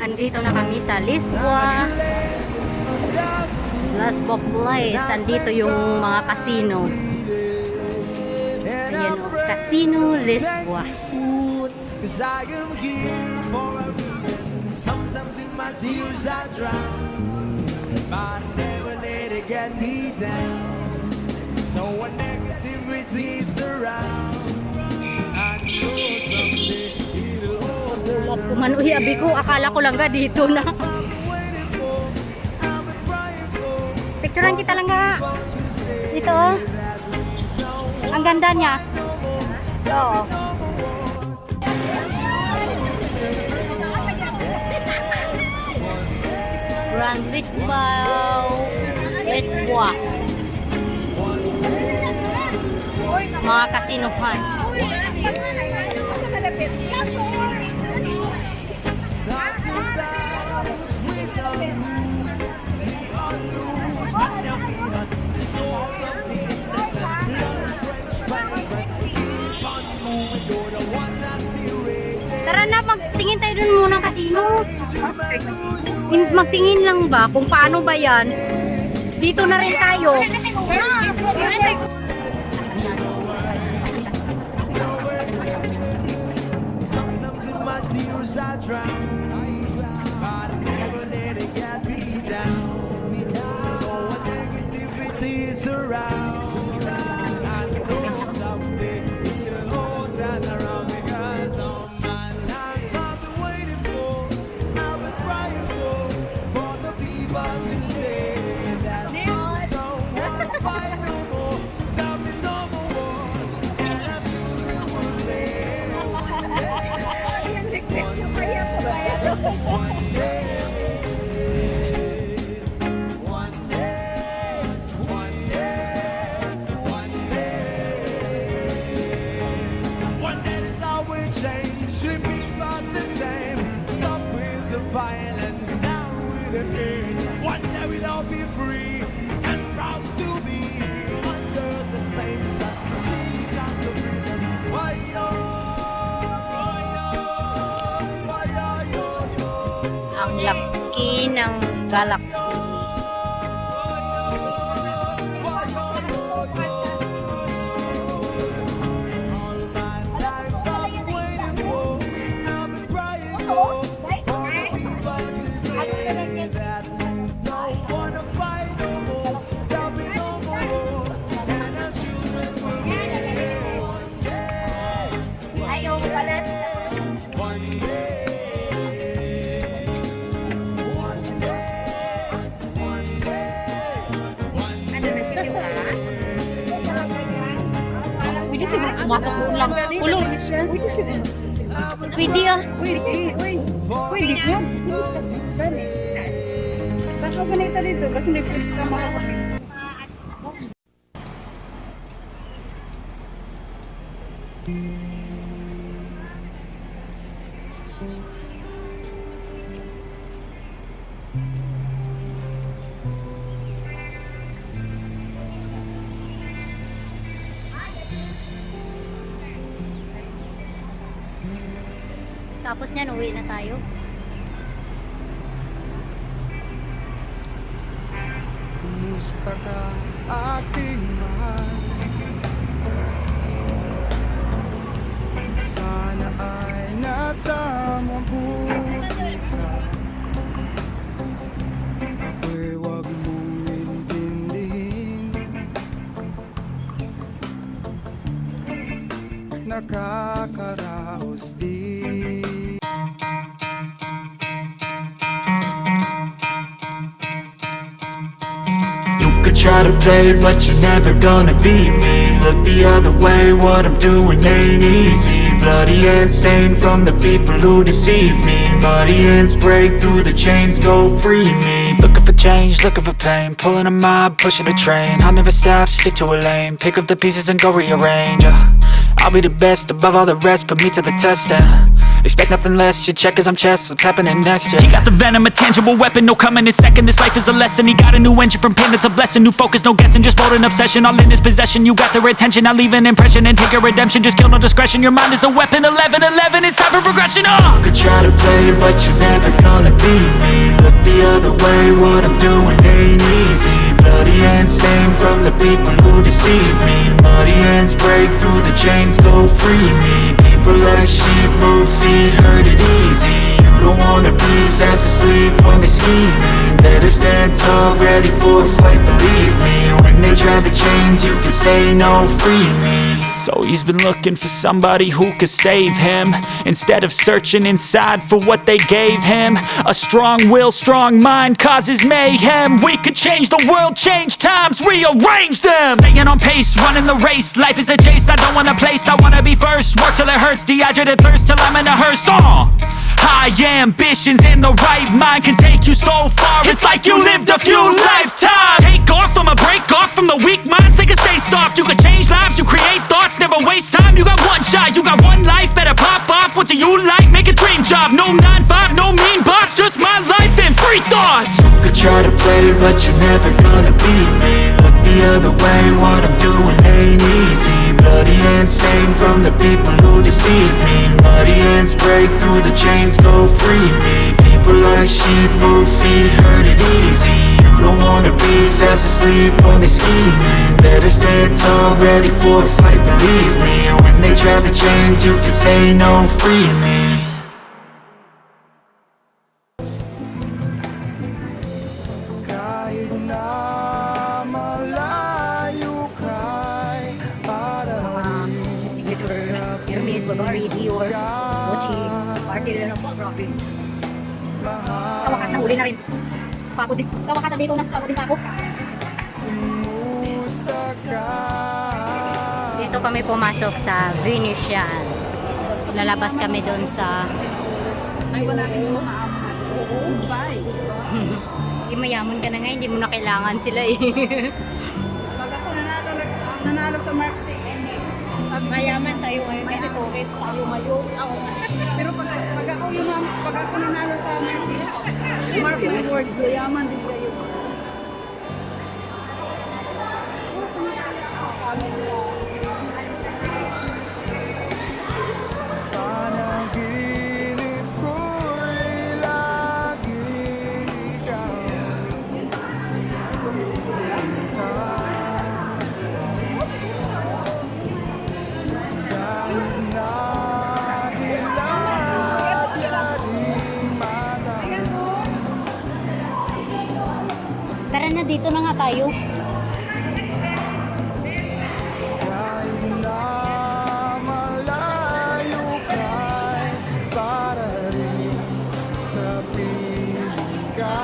Andito na kami sa Lisboa. Lisboa Place. Andito yung mga casino. Ayan o, Casino Lisboa. Sometimes in my tears I drown, but I never let it get me down. So when negativity surround, I know someday it'll all turn around. Kumano, abi ko, akala ko lang ga dito na. Picturean kita lang ga. Dito oh. Ang ganda niya. Oo. Grand Lisboa. Mga kasinuhan. Tara na, magtingin tayo dun muna ng kasino. Magtingin lang ba kung paano ba yan? Dito na rin tayo. Sometimes in my tears I drown, but I never let it get me down. So when negativity is around, I know someday it'll all turn around, because all my life I've been waiting for, I've been crying for the people to say that I don't wanna fight no more, there'll be no more war, and I truly will live. One day this all will change, should be about the same. Stop with the violence, down with the hate. One day we'll all be free and proud to be under the same sun. See sounds of freedom. Why-yo, why-yo-yo-yo. Ang laki ng galaxy. Pwede siguro pumasok doon lang. Ulog. Pwede siguro. Pwede ah. Pwede ko. Basta ganito dito kasi may pwede ka makakapit. Tapos niyan, uwi na tayo. Kumusta ka, aking mahal? Sana ay nasa mabuti ka. Ako'y huwag mong intindihin. Nakakaraos din. Try to play, but you're never gonna beat me. Look the other way, what I'm doing ain't easy. Bloody hands stained from the people who deceive me. Muddy hands break through the chains, go free me. Looking for change, looking for pain. Pulling a mob, pushing a train. I'll never stop, stick to a lane. Pick up the pieces and go rearrange. I'll be the best above all the rest, put me to the test and expect nothing less, your check is I'm chess, what's happening next, yeah. He got the venom, a tangible weapon, no coming in second. This life is a lesson, he got a new engine from pain, it's a blessing. New focus, no guessing, just bold and obsession. All in his possession, you got their attention. I'll leave an impression and take your redemption. Just kill, no discretion, your mind is a weapon. 11-11, it's time for progression, Could try to play, but you're never gonna see me. Look the other way, what I'm doing ain't easy. Bloody hands stained from the people who deceive me. Muddy hands break through the chains, go free me. People like sheep move feet, hurt it easy. You don't wanna be fast asleep when they scheming. Better stand tall, ready for a fight, believe me. When they try the chains, you can say no, free me. So he's been looking for somebody who could save him, instead of searching inside for what they gave him. A strong will, strong mind causes mayhem. We could change the world, change times, rearrange them. Staying on pace, running the race. Life is a chase, I don't want a place. I wanna be first, work till it hurts. Dehydrated thirst till I'm in a hearse. High ambitions and the right mind can take you so far. It's like you lived a few lifetimes. Take off, I'ma break off from the weak minds. They can stay soft, you can change lives, you create thoughts. Never waste time, you got one shot, you got one life. Better pop off, what do you like? Make a dream job, no 9-5, no mean boss. Just my life and free thoughts. You could try to play, but you're never gonna beat me. Look the other way, what I'm doing ain't easy. Bloody hands stained from the people who deceive me. Muddy hands break through the chains, go free me. People like sheep move feet, hurt it easy. You don't wanna be fast asleep when they scheming. Better stand tall, ready for a fight, believe me. When they try the chains, you can say no, free me. Kahit na malayo ka'y Signature Hermes, Bulgari, Dior, Gucci, party rin ng grabe. Sa wakas, nahuli na rin. Pagod din. Sa wakas, sabi ko na, pagod din pa ako. Dito kami pumasok sa Venetian. Lalabas kami doon sa... Ay, wala natin yung mga oo, bye. Hindi mayaman ka na nga, hindi mo na kailangan sila eh. Pag ako nanalo sa Mark 6, sabi ko, Mayaman tayo ngayon. may tourist tayo ngayon. Pero pag ako nanalo sa Mark 6, Mark Reward, yaman din kayo. panaginip ko'y laging ikaw. Kahit na dilat yaring mata. Tara na, dito na nga tayo. Kahit na malayo ka'y para rin kapiling ka.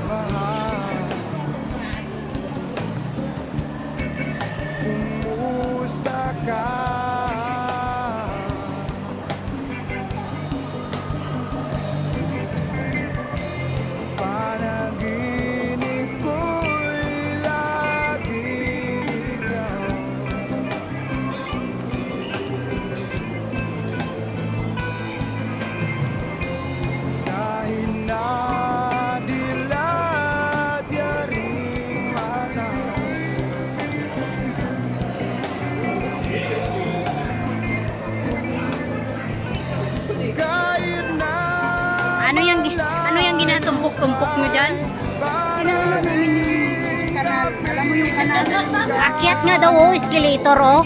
Mahal, kumusta ka? Panaginip ko'y laging ikaw. Kahit na dilat yaring mata. Kahit na Ano yung ginatumpok-tumpok mo dyan? Kinahalo namin yung kanal. Alam mo yung kanal? Akyat nga daw, oh, escalator, oh.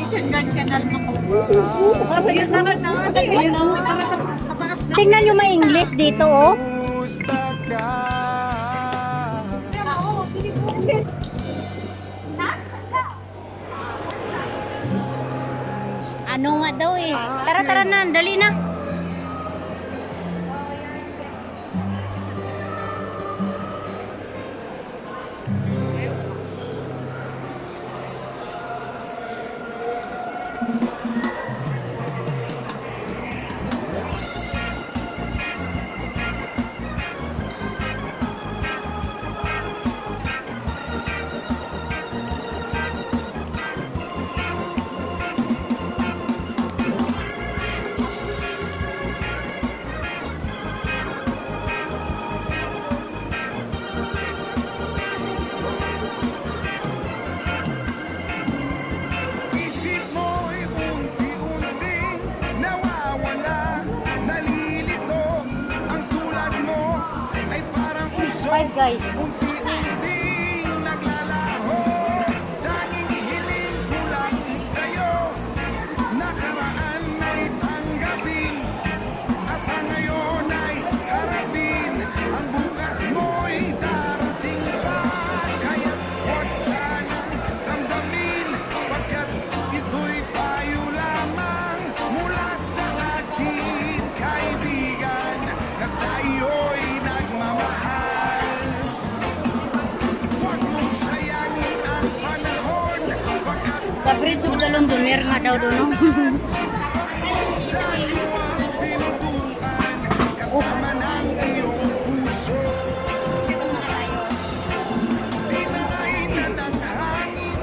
Kanal mo. Kasi yun naman na. Yun ang sa taas. Tingnan nyo may English dito, oh. kumusta ka? Ano nga daw, eh. Tara, tara na, dali na. 5 guys. Unti-unting naglalaho, tanging hiling ko lang sa'yo. Nakaraan ay tanggapin, at ang ngayon ay harapin. Ang bukas mo'y darating pa, kaya't huwag sanang damdamin, pagkat ito'y payo lamang mula sa aking kaibigan na sa iyo'y nagmamahal. Huwag mong sayangin ang panahon, pagkat Sa Bridge of the London, meron nga daw doon, no? buksan mo ang pintuan, kasama ng iyong puso. Tinangay na ng hangin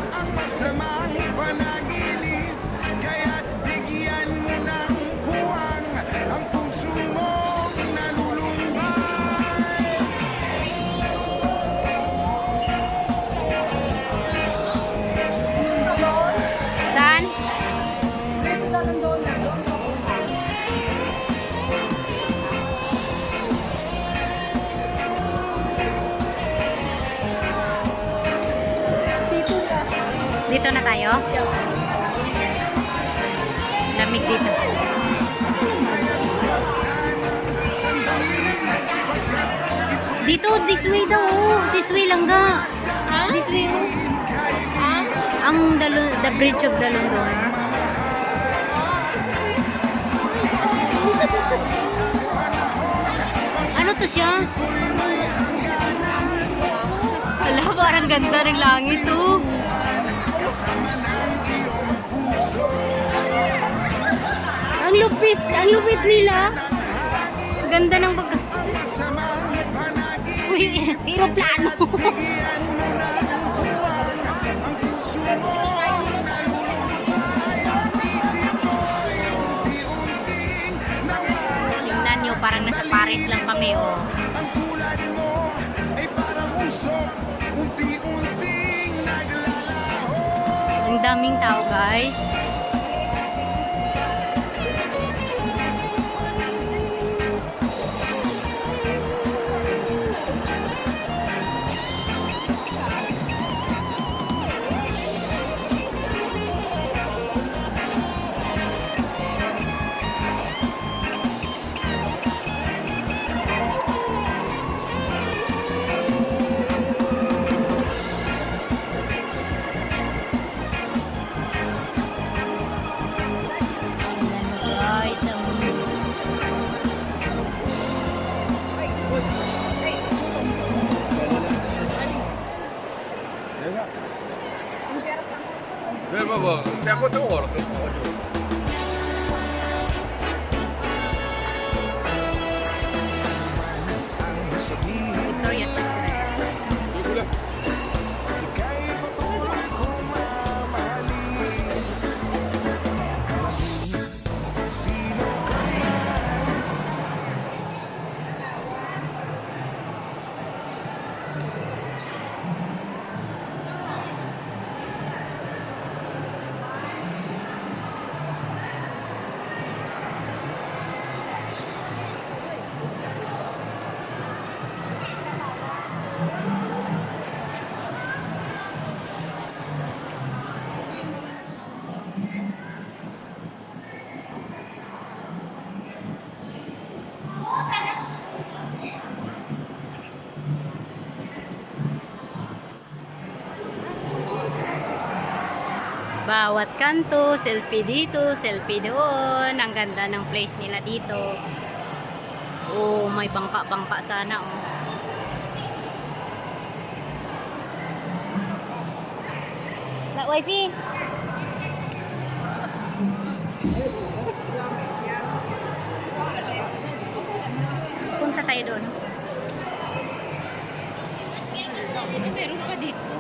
ang masamang panaginip, kaya't bigyan mo ng buwang ang puso mong nalulumbay. Saan? Meron daw ng donor. Dito na. Dito na tayo? Lamig dito. Dito, this way daw. Oh. This way lang ga. This way, oh. The Bridge of the London. Ano to siya? Ala, parang ganda ng langit, oh. Ang lupit nila. Ganda ng pag... Uy, aeroplano. Tingnan nyo, parang nasa Paris lang kami, oh. Ang tulad mo ay parang usok, unti-unting naglalaho. Ang daming tao, guys. Guys, 뭐, 자꾸 저거 그렇게 가지고. Victoria Secret. 누구래? Ika'y patuloy kong mamahalin. Sino ka man? Bawat kanto, selfie dito, selfie doon. Ang ganda ng place nila dito. Oh, may bangka-bangka sana, oh. La wifi. Punta tayo doon. Meron pa dito.